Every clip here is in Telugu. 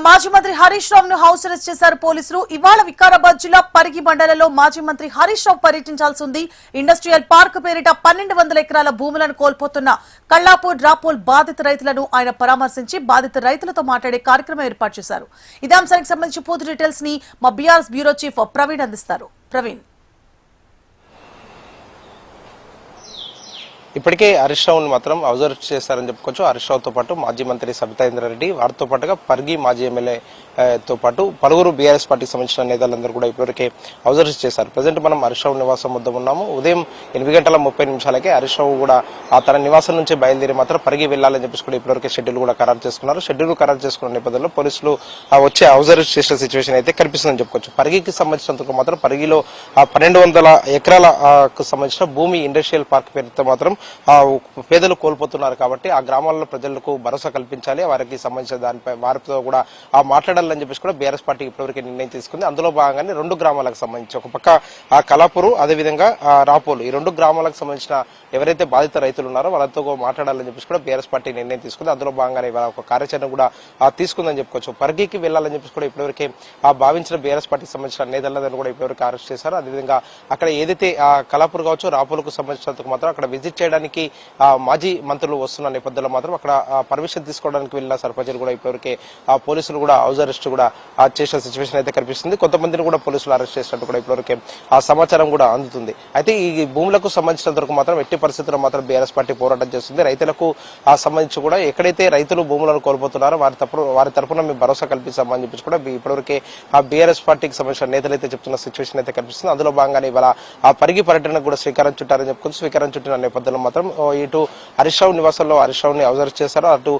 మాజీ మంత్రి హరీష్ రావు ను హౌస్ అరెస్ట్ చేశారు పోలీసులు. ఇవాళ వికారాబాద్ జిల్లా పరిగి మండలంలో మాజీ మంత్రి హరీష్ రావు పర్యటించాల్సి ఉంది. ఇండస్ట్రియల్ పార్క్ పేరిట 1200 ఎకరాల భూములను కోల్పోతున్న కల్లాపూర్ రాపోల్ బాధిత రైతులను ఆయన పరామర్శించి బాధిత రైతులతో మాట్లాడే కార్యక్రమం ఏర్పాటు చేశారు. ఇదే అంశానికి సంబంధించి పూర్తి డీటెయిల్స్ ని మా బీఆర్ఎస్ బ్యూరో చీఫ్ ప్రవీణ్ అందిస్తారు. ప్రవీణ్, ఇప్పటికే హరీష్ రావును మాత్రం అబ్జర్వ్ చేశారని చెప్పుకోవచ్చు. హరీష్ రావుతో పాటు మాజీ మంత్రి సబితా ఇంద్రారెడ్డి, వారితో పాటుగా పరిగి మాజీ ఎమ్మెల్యేతో పాటు పలువురు బీఆర్ఎస్ పార్టీకి సంబంధించిన నేతలందరూ కూడా ఇప్పటివరకే అబ్జర్వ్ చేశారు. ప్రజెంట్ మనం హరీష్ రావు నివాసం వద్ద ఉన్నాము. ఉదయం 8:30 హరీష్ రావు కూడా తన నివాసం నుంచి బయలుదేరి మాత్రం పరిగి వెళ్లాలని చెప్పేసి కూడా ఇప్పటివరకే షెడ్యూల్ కూడా ఖరారు చేసుకున్నారు. షెడ్యూల్ ఖరారు చేసుకున్న నేపథ్యంలో పోలీసులు వచ్చే అబ్జర్వ్ చేసిన సిచ్యువేషన్ అయితే కనిపిస్తుందని చెప్పుకోవచ్చు. పరిగికి సంబంధించినందుకు మాత్రం పరిగిలో 1200 ఎకరాలకు సంబంధించిన భూమి ఇండస్ట్రియల్ పార్క్ పేరుతో మాత్రం పేదలు కోల్పోతున్నారు. కాబట్టి ఆ గ్రామాల్లో ప్రజలకు భరోసా కల్పించాలి, వారికి సంబంధించిన దానిపై వారితో కూడా మాట్లాడాలని చెప్పేసి కూడా బీఆర్ఎస్ పార్టీ ఇప్పటివరకు నిర్ణయం తీసుకుంది. అందులో భాగంగానే 2 గ్రామాలకు సంబంధించి ఒక పక్క కలాపూరు, అదేవిధంగా రాపోలు, ఈ 2 గ్రామాలకు సంబంధించిన ఎవరైతే బాధిత రైతులు ఉన్నారో వాళ్ళతో మాట్లాడాలని చెప్పేసి కూడా బీఆర్ఎస్ పార్టీ నిర్ణయం తీసుకుంది. అందులో భాగంగానే ఇవాళ ఒక కార్యాచరణ కూడా తీసుకుందని చెప్పుకోవచ్చు. పరిగికి వెళ్లాలని చెప్పేసి కూడా ఇప్పటివరకే భావించిన బీఆర్ఎస్ పార్టీకి సంబంధించిన నేతలందరూ కూడా ఇప్పటివరకు అరెస్ట్ చేశారు. అదేవిధంగా అక్కడ ఏదైతే కలాపూర్ కావచ్చు, రాపోలకు సంబంధించినందుకు మాత్రం అక్కడ విజిట్ చేయడానికి మాజీ మంత్రులు వస్తున్న నేపథ్యంలో మాత్రం అక్కడ పర్మిషన్ తీసుకోవడానికి వెళ్లిన సర్పంచులు కూడా ఇప్పటివరకే పోలీసులు కూడా హౌస్ అరెస్ట్ కూడా చేసిన సిచ్యువేషన్ అయితే కనిపిస్తుంది. కొంతమందిని కూడా పోలీసులు అరెస్ట్ చేసినట్టు కూడా ఇప్పటివరకే సమాచారం కూడా అందుతుంది. అయితే ఈ భూములకు సంబంధించినంత వరకు మాత్రం ఎట్టి పరిస్థితుల్లో మాత్రం బీఆర్ఎస్ పార్టీ పోరాటం చేస్తుంది. రైతులకు సంబంధించి కూడా ఎక్కడైతే రైతులు భూములను కోల్పోతున్నారో వారి తరఫున మేము భరోసా కల్పిస్తామని చెప్పేసి కూడా ఇప్పటివరకే బీఆర్ఎస్ పార్టీకి సంబంధించిన నేతలు అయితే చెప్తున్న సిచ్యువేషన్ అయితే కనిపిస్తుంది. అందులో భాగంగానే ఇవాళ పరిగి పర్యటనకు కూడా శ్రీకారం చుట్టారని చెప్పుకోవచ్చు. శ్రీకారం చుట్టిన నేపథ్యంలో మాత్రం ఇటు హరీష్ రావు నివాసంలో హరీష్ రావుని అబ్జర్వ్ చేశారో, అటు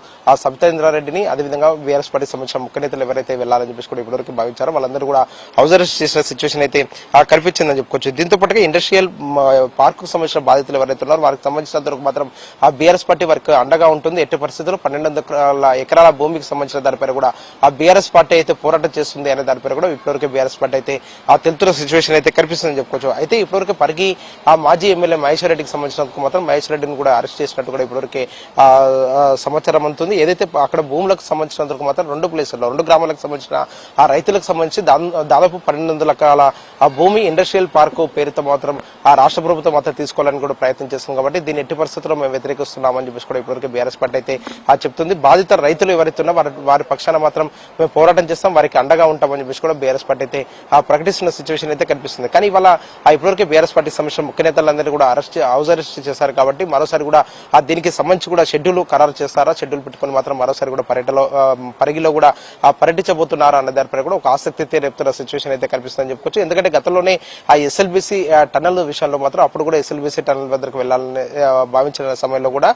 సబితా ఇంద్రారెడ్డిని, అదేవిధంగా బీఆర్ఎస్ పార్టీ సంబంధించిన ముఖ్య నేతలు ఎవరైతే వెళ్లాలని చెప్పేసి కూడా ఇప్పటివరకు భావించారో వాళ్ళందరూ కూడా అబ్జర్వ్ చేసిన సిచ్యువేషన్ అయితే కనిపించిందని చెప్పుకోవచ్చు. దీంతో పాటుగా ఇండస్ట్రియల్ పార్క్ కు సంబంధించిన బాధితులు ఎవరైతే ఉన్నారో వారికి సంబంధించినందుకు మాత్రం బీఆర్ఎస్ పార్టీ వారికి అండగా ఉంటుంది. ఎట్టి పరిస్థితుల్లో 1200 ఎకరాల భూమికి సంబంధించిన దానిపై కూడా బీఆర్ఎస్ పార్టీ అయితే పోరాటం చేస్తుంది అనే దానిపై కూడా ఇప్పటివరకు బీఆర్ఎస్ పార్టీ అయితే తెలుతున్న సిచ్యువేషన్ అయితే కనిపిస్తుందని చెప్పుకోవచ్చు. అయితే ఇప్పటివరకు పరిగి మాజీ ఎమ్మెల్యే మహేశ్వర్ రెడ్డికి సంబంధించినందుకు మాత్రం మహేశ్వర్ రెడ్డిని కూడా అరెస్ట్ చేసినట్టు కూడా ఇప్పటివరకే సమాచారం అందుతుంది. ఏదైతే అక్కడ భూములకు సంబంధించినందుకు మాత్రం 2 ప్లేసుల్లో 2 గ్రామాలకు సంబంధించిన ఆ రైతులకు సంబంధించి దాదాపు 1200 ఎకరాల ఆ భూమి ఇండస్ట్రియల్ పార్క్ పేరుతో మాత్రం ఆ రాష్ట్ర ప్రభుత్వం మాత్రం తీసుకోవాలని కూడా ప్రయత్నం చేస్తుంది. కాబట్టి దీన్ని ఎట్టి పరిస్థితుల్లో మేము వ్యతిరేకిస్తున్నామని చెప్పేసి కూడా ఇప్పటివరకు బీఆర్ఎస్ పార్టీ అయితే చెప్తుంది. బాధిత రైతులు ఎవరైతే ఉన్నా వారి పక్షాన మాత్రం మేము పోరాటం చేస్తాం, వారికి అండగా ఉంటామని చెప్పేసి కూడా బీఆర్ఎస్ పార్టీ అయితే ప్రకటిస్తున్న సిచ్యువేషన్ అయితే కనిపిస్తుంది. కానీ ఇవాళ ఇప్పటివరకు బీఆర్ఎస్ పార్టీ సంబంధించిన ముఖ్య నేతలందరూ కూడా హౌస్ అరెస్ట్ చేశారు. కాబట్టి మరోసారి కూడా దీనికి సంబంధించి కూడా షెడ్యూల్ ఖరారు చేస్తారా, షెడ్యూల్ పెట్టుకుని మాత్రం మరోసారి కూడా పరిగిలో కూడా పర్యటించబోతున్నారా అన్న దానిపై కూడా ఒక ఆసక్తి అయితే రేపుతున్న సిచ్యువేషన్ అయితే కనిపిస్తుందని చెప్పుకోవచ్చు. ఎందుకంటే గతంలోనే ఆ ఎస్ఎల్బీసీ టన్నల్ విషయంలో మాత్రం అప్పుడు కూడా ఎస్ఎల్బీసీ టన్నల్ వద్దకు వెళ్లాలని భావించిన సమయంలో కూడా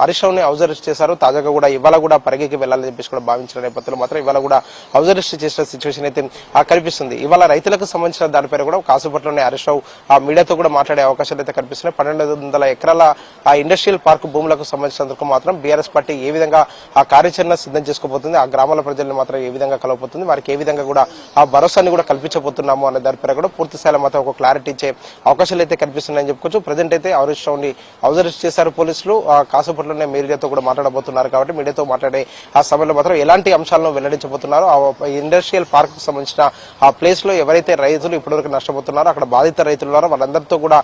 హరీష్ రావుని హౌస్ అరెస్ట్ చేశారు. తాజాగా కూడా ఇవాళ కూడా పరిగికి వెళ్లాలని చెప్పేసి కూడా భావించిన నేపథ్యంలో మాత్రం ఇవాళ కూడా హౌస్ అరెస్ట్ చేసిన సిచ్యువేషన్ అయితే కనిపిస్తుంది. ఇవాళ రైతులకు సంబంధించిన దానిపై కూడా కాసేపట్లోనే హరీష్ రావు మీడియాతో కూడా మాట్లాడే అవకాశాలు అయితే కనిపిస్తున్నాయి. 1200 ఎకరాల ఆ ఇండస్ట్రియల్ పార్క్ భూములకు సంబంధించినందుకు మాత్రం బీఆర్ఎస్ పార్టీ ఏ విధంగా ఆ కార్యాచరణ సిద్ధం చేసుకోబోతుంది, ఆ గ్రామాల ప్రజలను మాత్రం ఏ విధంగా కలవబోతుంది, వారికి ఏ విధంగా కూడా ఆ భరోసాన్ని కూడా కల్పించబోతున్నాము అనే దానిపై కూడా పూర్తి స్థాయిలో మాత్రం ఒక క్లారిటీ ఇచ్చే అవకాశాలు అయితే కనిపిస్తున్నాయని చెప్పుకోవచ్చు. ప్రజెంట్ అయితే హరీష్ రావుని హౌస్ అరెస్ట్ చేశారు పోలీసులు. కాసేపట్లోనే మీడియాతో కూడా మాట్లాడబోతున్నారు. కాబట్టి మీడియాతో మాట్లాడే ఆ సమయంలో మాత్రం ఎలాంటి అంశాలను వెల్లడించబోతున్నారో, ఆ ఇండస్ట్రియల్ పార్క్ కు సంబంధించిన ఆ ప్లేస్ లో ఎవరైతే రైతులు ఇప్పటివరకు నష్టపోతున్నారో, అక్కడ బాధిత రైతులు ఉన్నారో వాళ్ళందరితో కూడా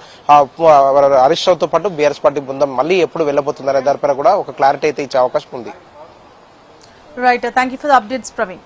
హరీష్ రావుతో పాటు బీఆర్ఎస్ పార్టీ బృందం మళ్ళీ ఎప్పుడు వెళ్లబోతుందనే దానిపై కూడా ఒక క్లారిటీ అయితే ఇచ్చే అవకాశం ఉంది. Right, thank you for the updates Praveen.